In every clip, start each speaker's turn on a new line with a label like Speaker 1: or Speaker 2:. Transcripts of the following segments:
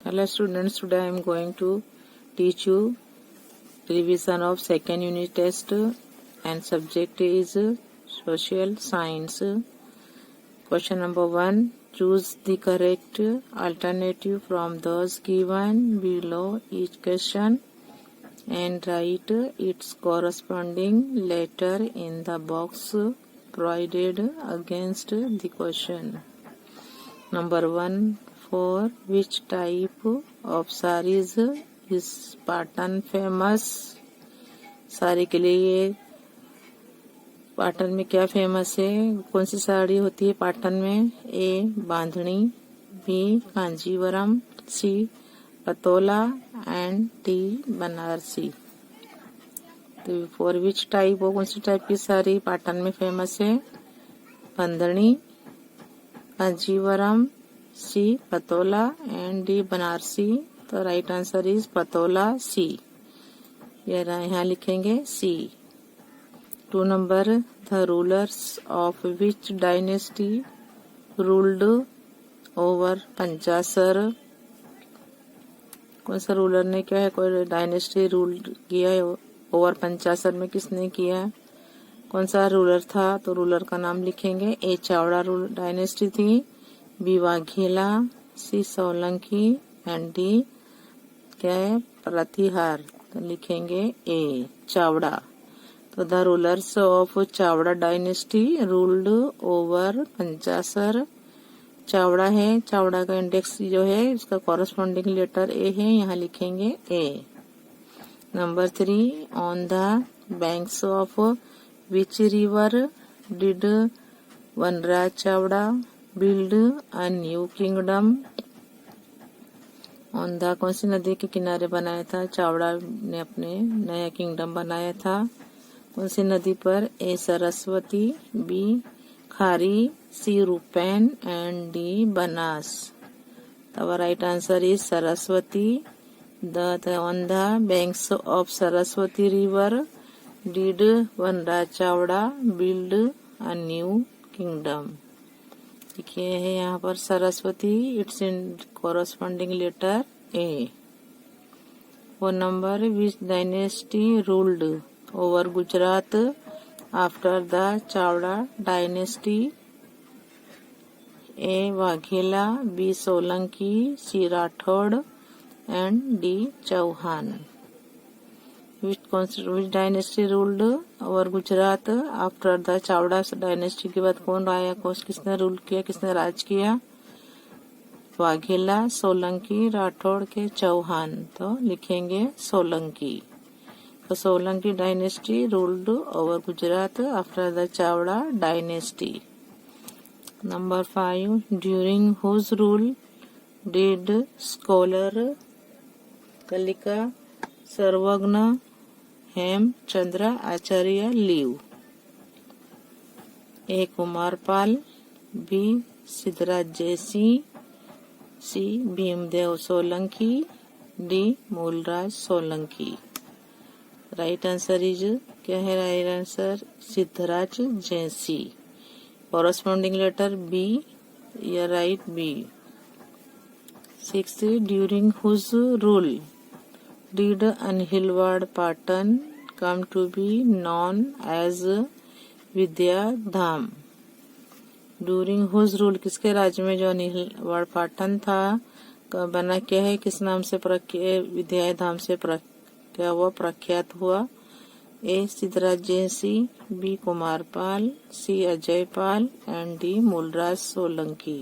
Speaker 1: Hello students, today I am going to teach you revision of second unit test and subject is social science. Question number 1. Choose the correct alternative from those given below each question and write its corresponding letter in the box provided against the question. Number 1. For which type of sarees is Patan famous? Sari के लिए ये पाटन में क्या famous है? कौन सी साड़ी होती है पाटन में? A Bandhani, B Kanjeevaram, C Patola and D Banarasi. तो फॉर विच टाइप कौन सी टाइप की साड़ी पाटन में फेमस है? Bandhani, Kanjeevaram, C Patola and D Banarasi. तो right answer is Patola, C. ये यहाँ लिखेंगे C. 2 number. The rulers of which dynasty ruled over Panchasar? कौन सा रूलर ने क्या है कोई डायनेस्टी रूल किया है ओवर पंचासर में? किसने किया? कौन सा रूलर था? तो रूलर का नाम लिखेंगे. ए चावड़ा रूल डायनेस्टी थी, B Vaghela, C Solanki and D क्या है प्रतिहार. तो लिखेंगे ए चावड़ा. तो the rulers of Chavda dynasty ruled over Panchasar. Chavda है, चावड़ा का इंडेक्स जो है इसका कॉरेस्पॉन्डिंग लेटर ए है, यहाँ लिखेंगे A. Number 3. On the banks of which river did Vanraj Chavda build a new kingdom? On the कौन सी नदी के किनारे बनाया था चावड़ा ने अपने नया किंगडम बनाया था? कौन सी नदी पर? A Saraswati, B Khari, C Rupen and D Banas. तब right answer is Saraswati. On the banks of Saraswati river did Vanraj Chavda build a new kingdom. देखिए है यहाँ पर Saraswati, it's in corresponding letter A. 4 number. Which dynasty ruled over Gujarat after the Chavda dynasty? A Vaghela, B Solanki, C Rathod and D Chauhan. Which dynasty ruled over Gujarat after the Chavda dynasty के बाद कौन आया? किसने rule किया, किसने राज किया? वाघेला, सोलंकी, राठौड़ के चौहान. तो लिखेंगे सोलंकी. तो Solanki dynasty ruled over Gujarat after the Chavda dynasty. Number 5. During whose rule did scholar Kalika Sarvagya Hemchandra Acharya live? A Kumarpal, B Siddhraj Jaisingh, C Bhimdev Solanki, D Mulraj Solanki. Right answer is क्या है? Right answer Siddhraj Jaisingh. Corresponding letter B, या right B. 6. During whose rule did Anhilwad Patan come to be known as Vidya Dham? During whose rule किसके राज्य में जो अनिलवाड़ पाटन था बना क्या है, किस नाम से विद्या धाम से क्या हुआ, प्रख्यात हुआ? A Siddhraj Jaisingh, B Kumarpal, C Ajaypal and D Mulraj Solanki.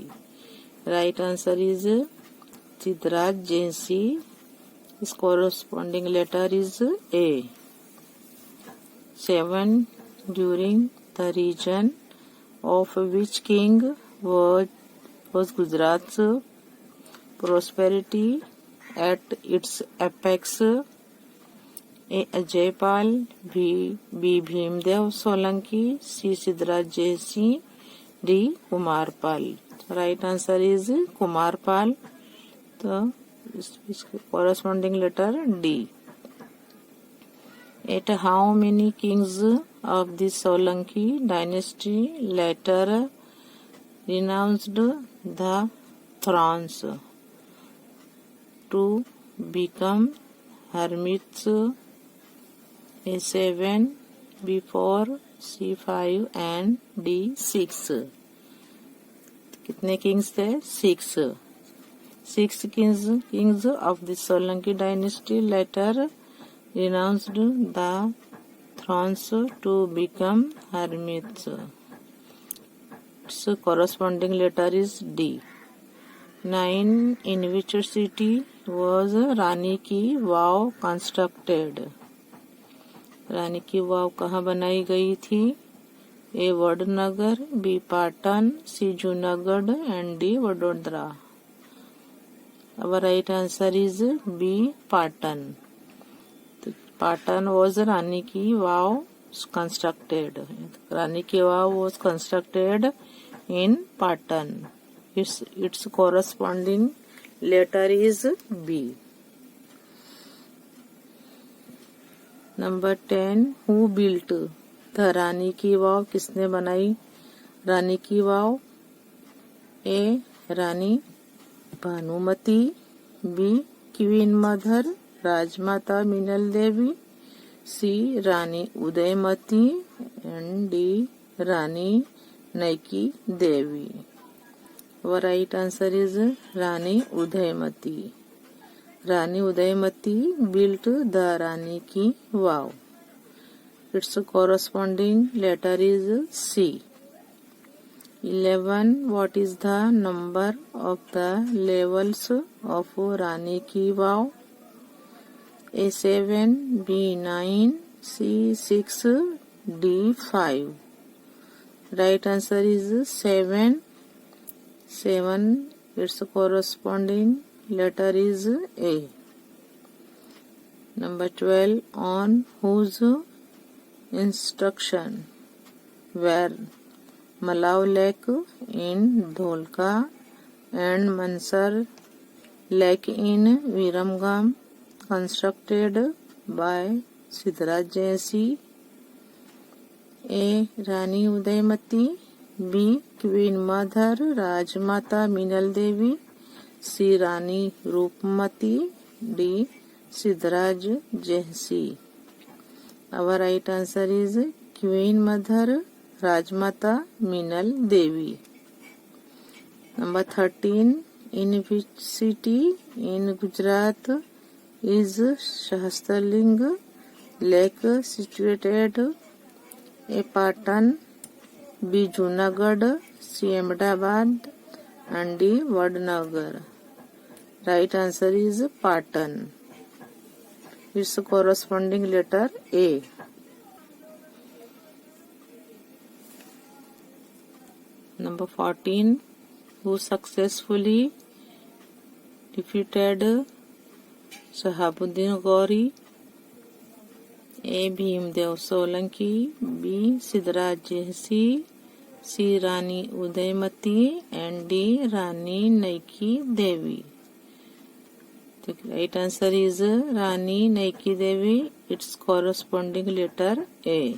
Speaker 1: Right answer is Siddhraj Jaisingh. His corresponding letter is A. 7. During the reign of which king was Gujarat's prosperity at its apex? A. Ajaypal, B. Bhimdev Solanki, C. Siddharaj Jayasingh, D. Kumarpal. Right answer is Kumarpal. तो corresponding letter D. 8. How many kings of the Solanki dynasty later renounced the thrones? to become hermits. A7, B4, C5 and D6. कितने Kings थे? 6. 6 kings of the Solanki dynasty later renounced the thrones to become hermits. Its corresponding letter is D. 9. In which city was Rani ki wow constructed? रानी की वाव कहाँ बनाई गई थी? A. Vadnagar, B. Patan, C. Junagadh and D. Vadodara. Our right answer is B. Patan. Patan was Rani ki Vav constructed. Rani ki Vav was constructed in Patan. Its corresponding letter is B. Number 10. Who built the Rani ki Vav? किसने बनाई Rani ki Vav? A. Rani Bhanumati, B. Queen mother Rajmata Minal Devi, C. Rani Udayamati and D. Rani Naiki Devi. Our right answer is Rani Udayamati. Rani Udayamati built the Rani ki wow. Its corresponding letter is C. 11. What is the number of the levels of Rani ki Vav? A7, B9, C6, D5. Right answer is 7. 7. Its corresponding letter is A. Number 12. On whose instruction were Malav Lake in Dholka and Mansar Lake in Viramgam constructed by Siddharaj Jaisi? A. Rani Udaymati, B. Queen Mother Rajmata Meenal Devi, C. Rani Rupmati, D. Siddharaj Jaisi. Our right answer is Queen Mother Rajmata Meenal Devi. Number 13. In which city in Gujarat is Shahstraling Lake situated? A. Patan, B. Junagadh, C. Ahmedabad and D. Vadnagar. Right answer is Patan. Its corresponding letter A. Number 14. Who successfully defeated Shahabuddin Gauri? A. Bhimdev Solanki, B. Siddharaj Jaisi, C. Rani Udaymati and D. Rani Naiki Devi. The right answer is Rani Naiki Devi. Its corresponding letter A.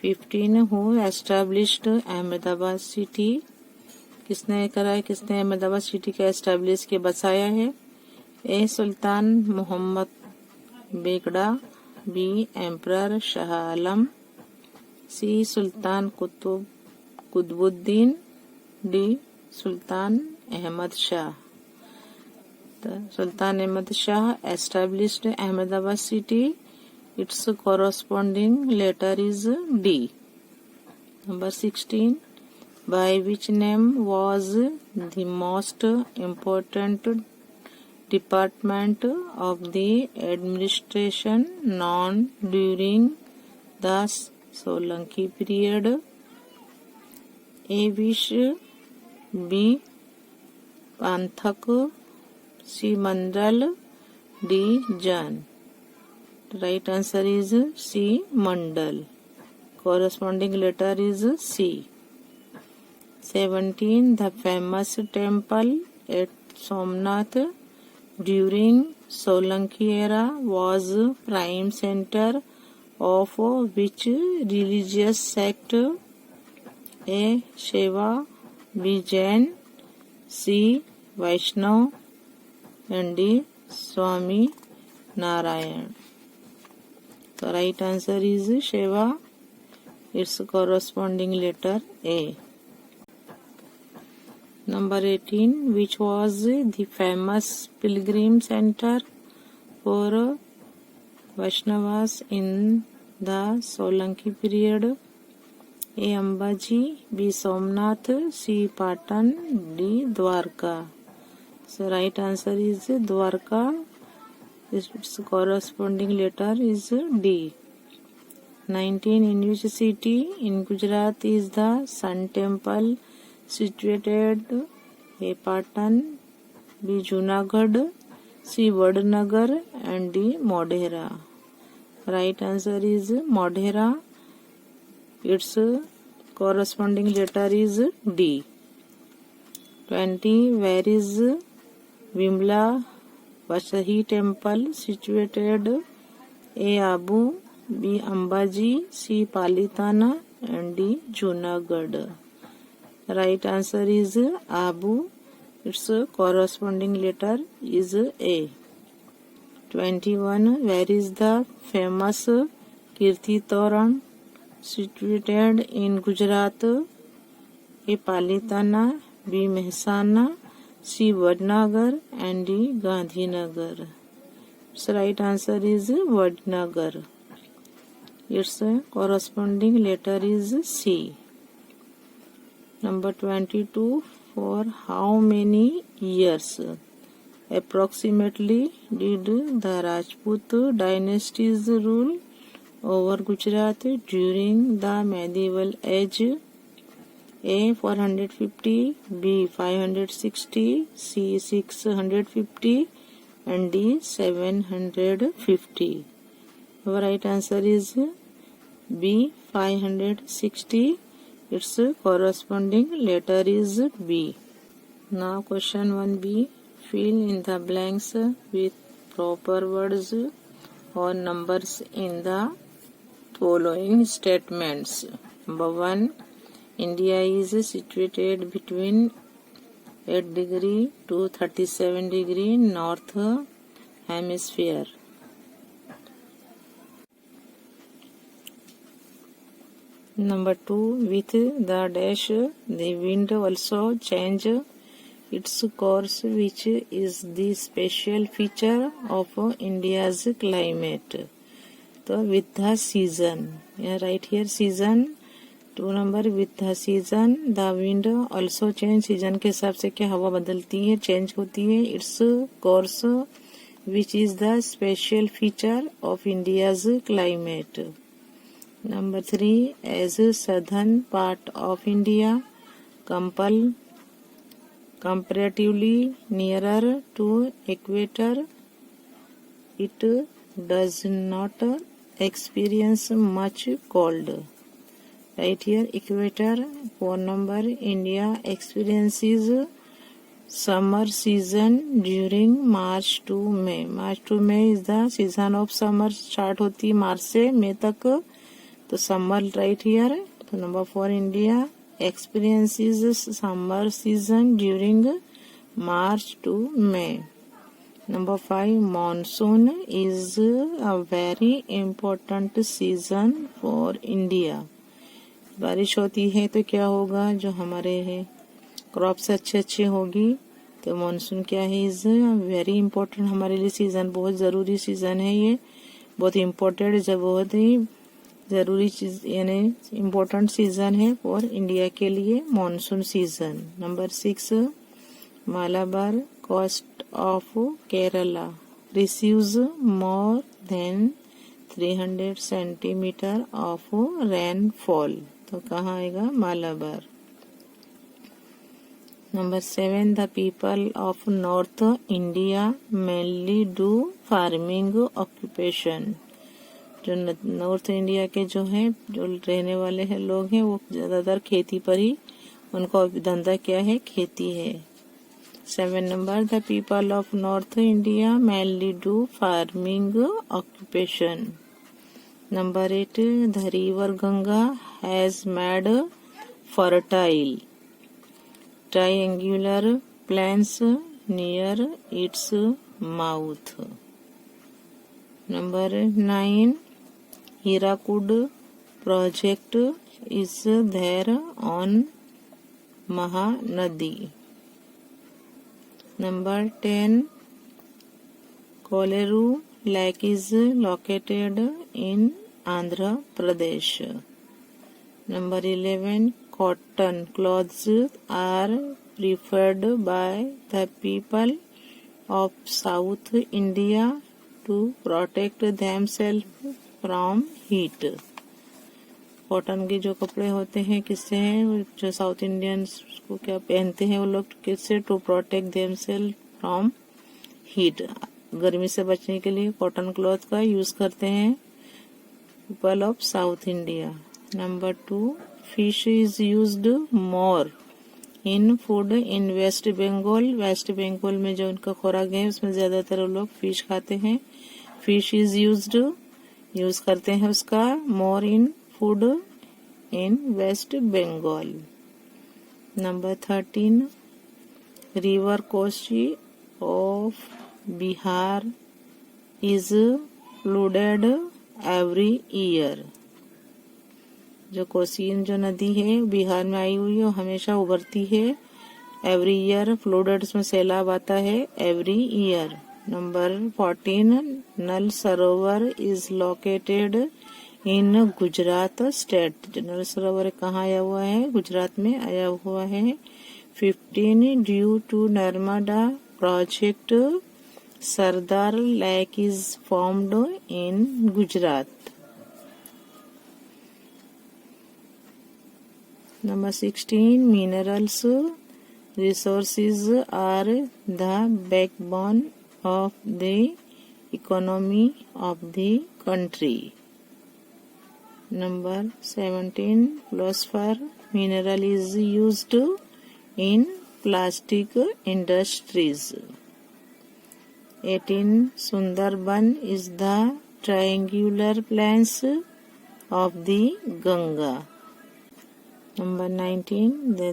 Speaker 1: 15. Who established Ahmedabad city? किसने करा है? किसने Ahmedabad city का establish के बसाया है? A. Sultan Mohammed Begada, B. Emperor Shah Alam, C. Sultan Qutbuddin, D. Sultan Ahmad Shah. Sultan Ahmad Shah established Ahmedabad city. Its corresponding letter is D. Number 16. By which name was the most important department of the administration known during the Solanki period? A. Vish, B. Panthak, C. Mandal, D. Jan. Right answer is C. Mandal. Corresponding letter is C. 17. The famous temple at Somnath during Solanki era was prime center of which religious sect? A. Shiva, B. Jain, C. Vaishnav, and D. Swami Narayan. The right answer is Shiva. Its corresponding letter A. Number 18. Which was the famous pilgrim center for Vaishnavas in the Solanki period? A. Ambaji, B. Somnath, C. Patan, D. Dwarka. So right answer is Dwarka. Its corresponding letter is D. 19. In which city in Gujarat is the Sun Temple situated? A. Patan, B. Junagadh, C. Vadnagar, and D. Modhera. Right answer is Modhera. Its corresponding letter is D. 20. Where is Vimla Vasahi temple situated? A. Abu, B. Ambaji, C. Palitana, and D. Junagadh. Right answer is Abu. Its corresponding letter is A. 21. Where is the famous Kirti Toran situated in Gujarat? A. Palitana, B. Mehsana, C. Vadnagar, and D. Gandhinagar. So right answer is Vadnagar. Its corresponding letter is C. Number 22. For how many years approximately did the Rajput dynasties rule over Gujarat during the medieval age? A. 450, B. 560, C. 650, and D. 750. Our right answer is B. 560. Its corresponding letter is B. Now question 1b. Fill in the blanks with proper words or numbers in the following statements. Number 1. India is situated between 8 degree to 37 degree north hemisphere. Number 2. With the dash, the wind also change its course, which is the special feature of India's climate. So with the season, right here season. 2 number with the season, the wind also change. Season के हिसाब से क्या हवा बदलती है, change होती है. Its course, which is the special feature of India's climate. Number 3. As southern part of India, comparatively nearer to equator, it does not experience much cold. Right here equator. 4 number. India experiences summer season during March to May. March to May is the season of summer. Start होती है मार्च से मई तक. तो summer right here. तो number 4. India experiences summer season during March to May. Number 5. Monsoon is a very important season for India. बारिश होती है तो क्या होगा, जो हमारे है क्रॉप्स अच्छे होगी. तो मानसून क्या है, इज वेरी इम्पोर्टेंट हमारे लिए सीजन. बहुत ज़रूरी सीजन है ये, बहुत इम्पोर्टेंट, जब बहुत ही ज़रूरी चीज यानी इम्पोर्टेंट सीजन है फॉर इंडिया के लिए monsoon season. Number 6. Malabar coast of Kerala receives more than 300 centimetre of rainfall. तो कहाँ आएगा, Malabar. Number 7. The people of North India mainly do farming occupation. जो नॉर्थ इंडिया के जो हैं, जो रहने वाले हैं लोग हैं, वो ज़्यादातर खेती पर ही उनका धंधा क्या है, खेती है. 7 number. The people of North India mainly do farming occupation. Number 8. The river Ganga has made fertile triangular plains near its mouth. Number 9. Hirakud project is there on Mahanadi. Number 10. Koleru Lake is located in Andhra Pradesh. Number 11. Cotton clothes are preferred by the people of South India to protect themselves from heat. Cotton के जो कपड़े होते हैं किससे हैं, जो south Indians को क्या पहनते हैं वो लोग, किससे, to protect themselves from heat, गर्मी से बचने के लिए कॉटन क्लॉथ का यूज करते हैं people of South India. Number 2. Fish is used more in food in waste Bengal. West Bengal में जो उनका खुराक है उसमें ज्यादातर वो लोग फिश खाते हैं. फिश इज यूज करते हैं उसका more in food in waste Bengal. Number 13. River Kosi of Bihar is flooded every year. जो कोसी जो नदी है बिहार में आई हुई है वो हमेशा उभरती है. एवरी ईयर फ्लूडेड में सैलाब आता है every year. Number 14. Nal Sarovar is located in Gujarat state. Nal Sarovar कहाँ आया हुआ है, गुजरात में आया हुआ है. 15. Due to Narmada project Sardar lake is formed in Gujarat. Number 16. Minerals resources are the backbone of the economy of the country. Number 17. Phosphor mineral is used in plastic industries. 18. Sundarban is the triangular plains of the Ganga. Number 19. The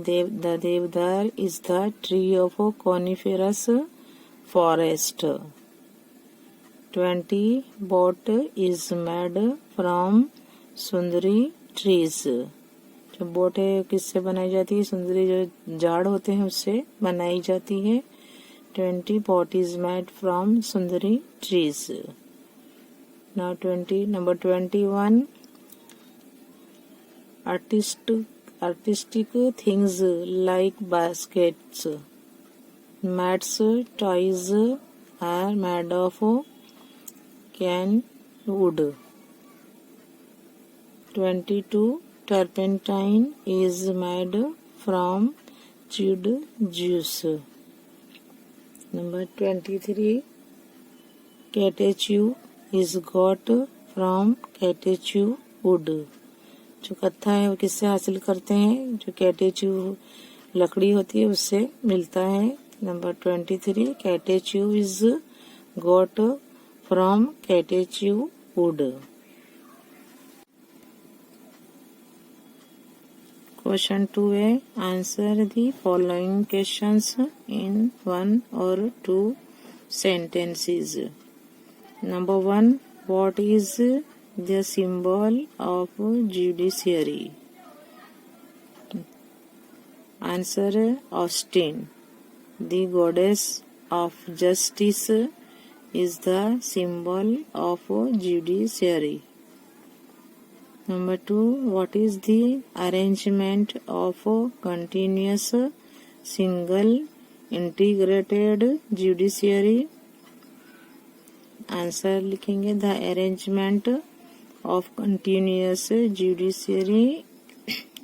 Speaker 1: Devdar is the tree of a coniferous forest. 20. Boat is made from Sundari trees. जो boat है किससे बनाई जाती है, सुंदरी जो झाड़ होते हैं उससे बनाई जाती है. 20. Boat is made from Sundari trees. Now 20. Number 21. artistic things like baskets, mats, toys are made of canned wood. 22. Turpentine is made from chewed juice. Number 23. Catechu is got from catechu wood. जो कत्था है वो किससे हासिल करते हैं, जो catechu लकड़ी होती है उससे मिलता है. Number 23. Catechu is got from catechu would. Question 2 है. Answer the following questions in 1 और 2 sentences. Number 1. What is the symbol of judiciary? Answer. Austin. The goddess of justice is the symbol of judiciary. Number 2. What is the arrangement of continuous single integrated judiciary? Answer लिखेंगे. The arrangement of continuous judiciary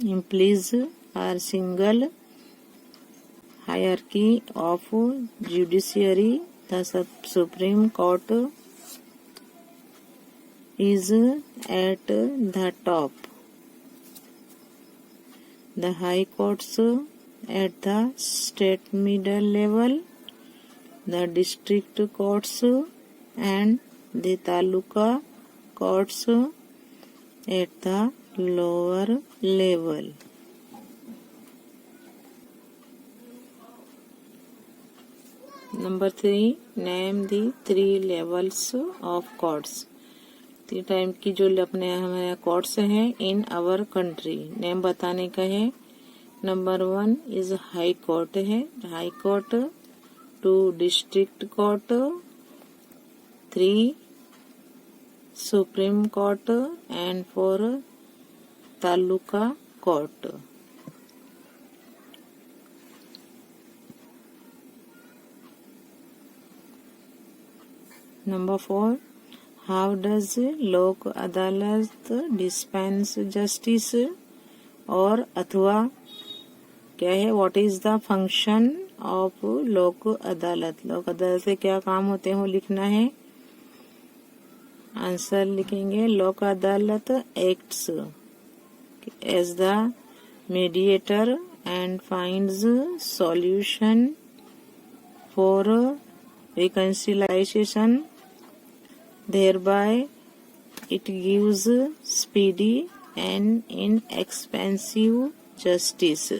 Speaker 1: implies a single hierarchy of judiciary. The Supreme Court is at the top, the High Courts at the state middle level, the district courts and the taluka courts at the lower level. Number 3, name the 3 levels of courts. 3 type की जो अपने हमारे courts हैं in our country, name बताने का है. Number 1 is high court है, high court. 2 district court. 3 supreme court and 4 taluka court. Number 4, how does लोक अदालत dispense justice? और अथवा क्या है, what is the function of लोक अदालत? लोक अदालत से क्या काम होते हैं वो लिखना है. आंसर लिखेंगे, लोक अदालत acts as the mediator and finds solution for reconciliation. Thereby, it gives speedy and inexpensive justice.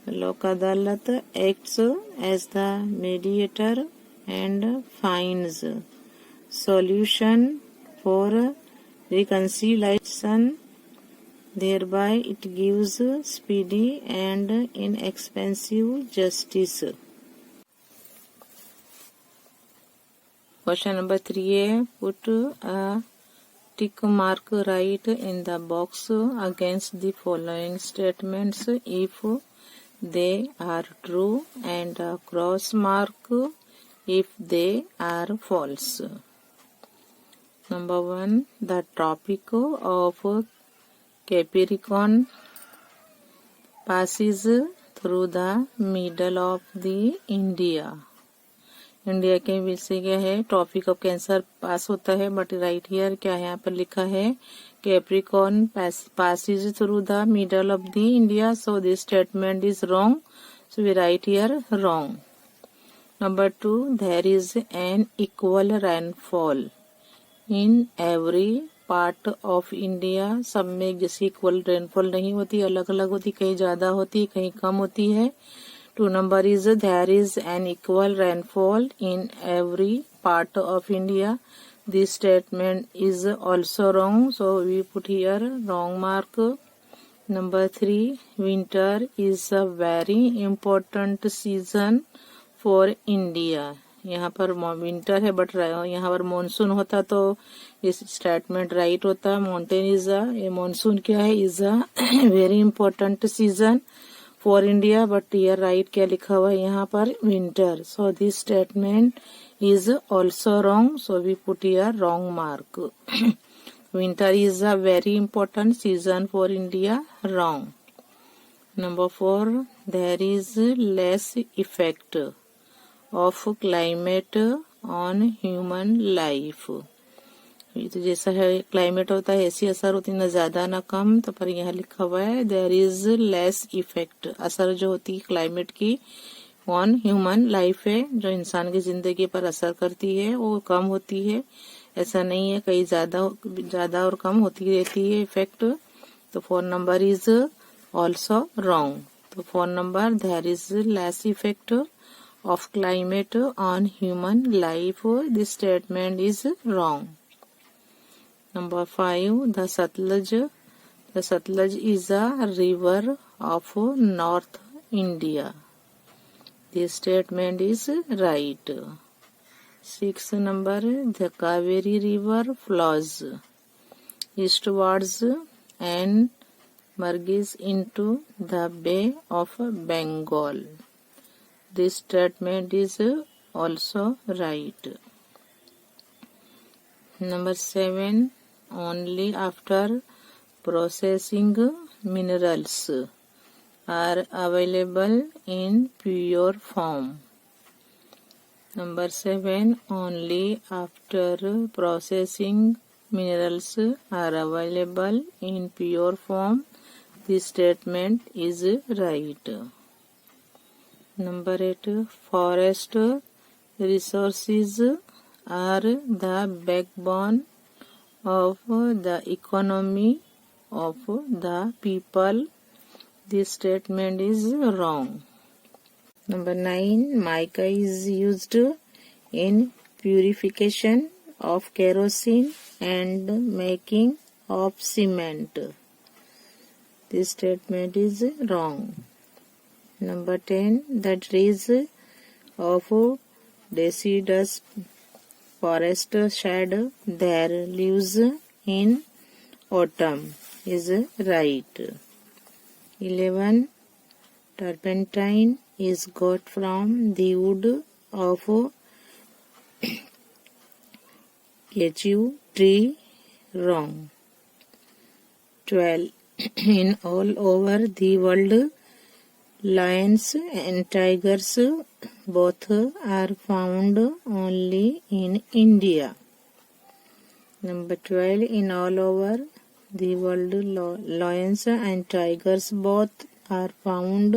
Speaker 1: लोक अदालत acts as the mediator and finds solution for reconciliation. Thereby, it gives speedy and inexpensive justice. Question number 3 है, put a tick mark right in the box against the following statements if they are true and a cross mark if they are false. Number 1, the tropic of Capricorn passes through the middle of the India. India के बीच से क्या है, tropic of cancer पास होता है. But right here क्या है, यहाँ पर लिखा है Capricorn passes through the middle of the India, so this statement is wrong, so we write here wrong. Number 2, there is an equal rainfall in every part of India. सब में एक जैसी इक्वल रेनफॉल नहीं होती, अलग अलग होती, कहीं ज्यादा होती कहीं कम होती है. 2 number is there is an equal rainfall in every part of India. This statement is also wrong, so we put here wrong mark. Number 3, winter is a very important season for India. यहाँ पर winter है but यहाँ पर monsoon होता तो इस statement right होता. Mountain is ये मानसून क्या है, is a very important season for India, but ये राइट क्या लिखा हुआ है यहाँ पर, winter. So this statement is also wrong, so we put here wrong mark. Winter is a very important season for India, wrong. Number 4, there is less effect of climate on human life. तो जैसा है climate होता है ऐसी असर होती है, न ज्यादा न कम. तो पर यहाँ लिखा हुआ है देयर इज लेस इफेक्ट, असर जो होती है क्लाइमेट की ऑन ह्यूमन लाइफ है, जो इंसान की जिंदगी पर असर करती है वो कम होती है. ऐसा नहीं है, कहीं ज्यादा और कम होती रहती है इफेक्ट. तो 4 number इज ऑल्सो रॉन्ग. तो 4 number there is less effect of climate on human life. This statement is wrong. Number 5, the Satluj. The Satluj is a river of North India. This statement is right. 6 number, the Kaveri river flows eastwards and merges into the Bay of Bengal. This statement is also right. Number 7, only after processing minerals are available in pure form. Number 7, only after processing minerals are available in pure form. This statement is right. Number 8, forest resources are the backbone of the economy of the people. This statement is wrong. Number 9, mica is used in purification of kerosene and making of cement. This statement is wrong. Number 10, the trees of deciduous forest shed their leaves in autumn is right. 11, turpentine is got from the wood of cashew tree. Wrong. 12, in all over the world, lions and tigers both are found only in India. Number 12, in all over the world, lions and tigers both are found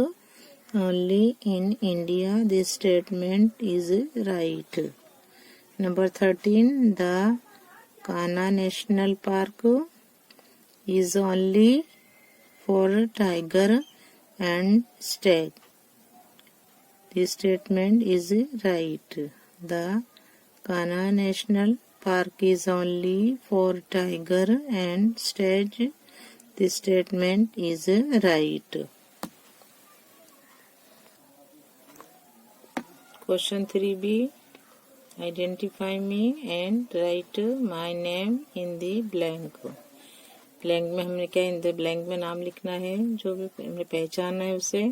Speaker 1: only in India. This statement is right. Number 13, the Kanha National Park is only for tiger and stag. This statement is right. The Kanha National Park is only for tiger and stag. This statement is right. Question 3b. Identify me and write my name in the blank. Blank में हमने क्या in the blank में नाम लिखना है, जो भी हमने पहचाना है उसे,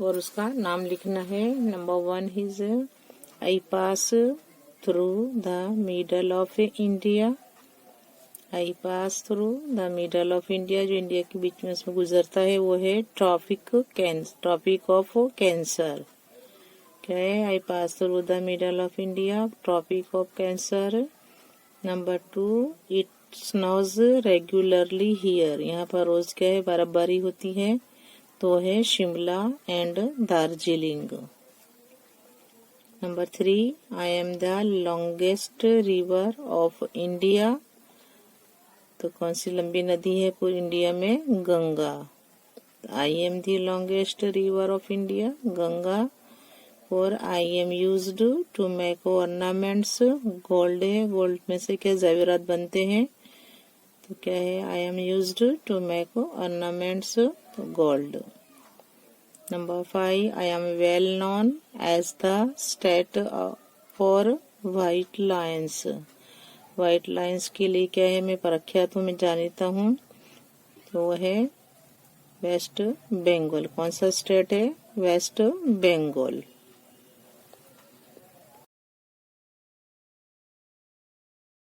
Speaker 1: और उसका नाम लिखना है. Number 1 is I pass through the middle of India. I pass through the middle of India, जो इंडिया के बीच में उसमें गुजरता है वो है ट्रॉपिक ऑफ कैंसर. क्या है? I pass through the middle of India, tropic of cancer. Number 2, it snows regularly here. यहाँ पर रोज क्या है? बर्फबारी होती है, तो है Shimla and Darjeeling. Number 3, I am the longest river of India. तो कौन सी लंबी नदी है पूरी इंडिया में? Ganga. I am the longest river of India, Ganga. और I am used to make ornaments. Gold है, गोल्ड में से क्या जेवरात बनते हैं, तो क्या है? I am used to make ornaments gold. Number 5, I am well known as the state for white Lions. White Lions के लिए क्या है? मैं प्रख्यात हूँ, मैं जानता हूँ, तो वो है वेस्ट बंगाल. कौन सा स्टेट है? वेस्ट बंगाल.